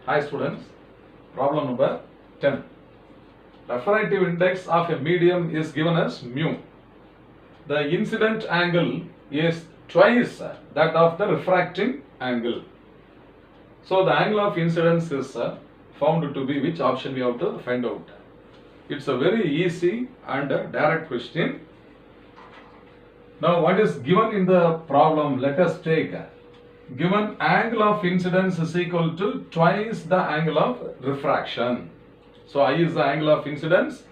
Hi students, problem number 10. Refractive index of a medium is given as mu. The incident angle is twice that of the refracting angle. So the angle of incidence is found to be which option we have to find out. It's a very easy and direct question. Now what is given in the problem? Let us take given angle of incidence is equal to twice the angle of refraction. So I is the angle of incidence.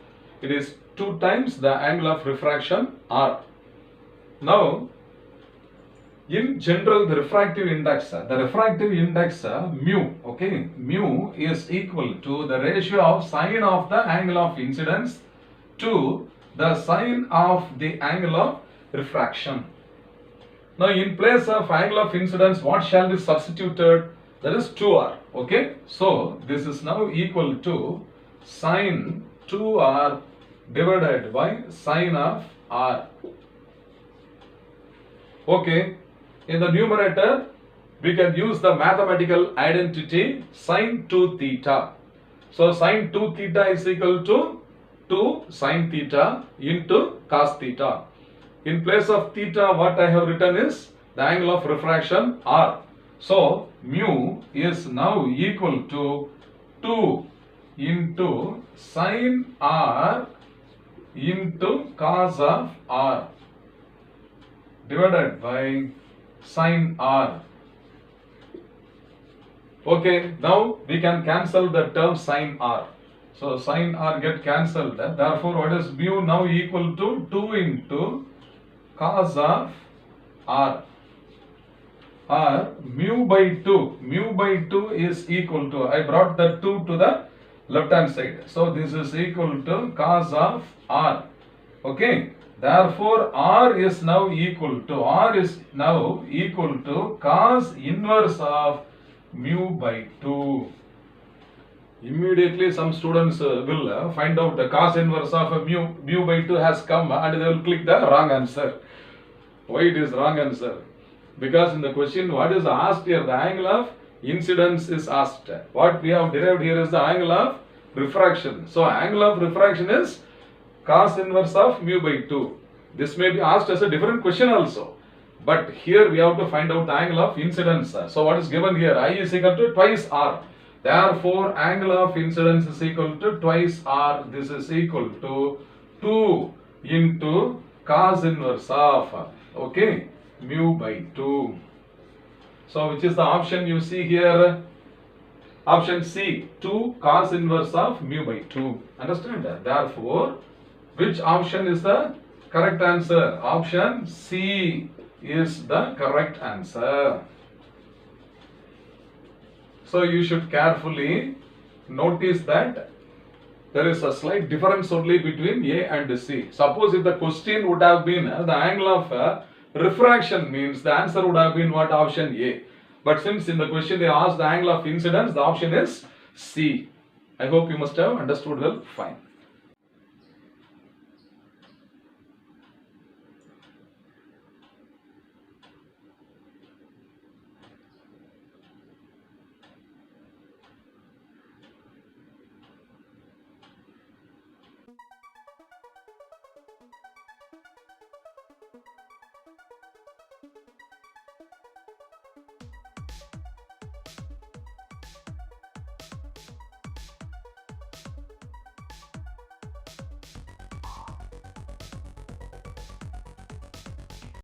It is 2 times the angle of refraction R. Now in general the refractive index mu, okay, mu is equal to the ratio of sine of the angle of incidence to the sine of the angle of refraction. Now in place of angle of incidence, what shall be substituted? That is 2r. Okay. So this is now equal to sine 2r divided by sine of r. Okay. In the numerator, we can use the mathematical identity sine 2 theta. So sine 2 theta is equal to 2 sine theta into cos theta. In place of theta, what I have written is the angle of refraction r. So mu is now equal to 2 into sine r into cos of r divided by sine r. Okay, now we can cancel the term sine r. So sine r get cancelled. Therefore, what is mu now equal to 2 into cos of r, or mu by 2. Mu by 2 is equal to, I brought the 2 to the left hand side. So this is equal to cos of r. Okay. Therefore r is now equal to cos inverse of mu by 2. Immediately some students will find out the cos inverse of mu by 2 has come and they will click the wrong answer. Why it is wrong answer? Because in the question what is asked here, the angle of incidence is asked. What we have derived here is the angle of refraction. So angle of refraction is cos inverse of mu by 2. This may be asked as a different question also. But here we have to find out the angle of incidence. So what is given here? I is equal to twice r. Therefore angle of incidence is equal to twice r. This is equal to 2 into cos inverse of, okay, mu by 2. So which is the option you see here? Option C, 2 cos inverse of mu by 2. Understand that? Therefore, which option is the correct answer? Option C is the correct answer. So you should carefully notice that there is a slight difference only between A and C. Suppose if the question would have been the angle of refraction, means the answer would have been what? Option A. But since in the question they asked the angle of incidence, the option is C. I hope you must have understood well. Fine.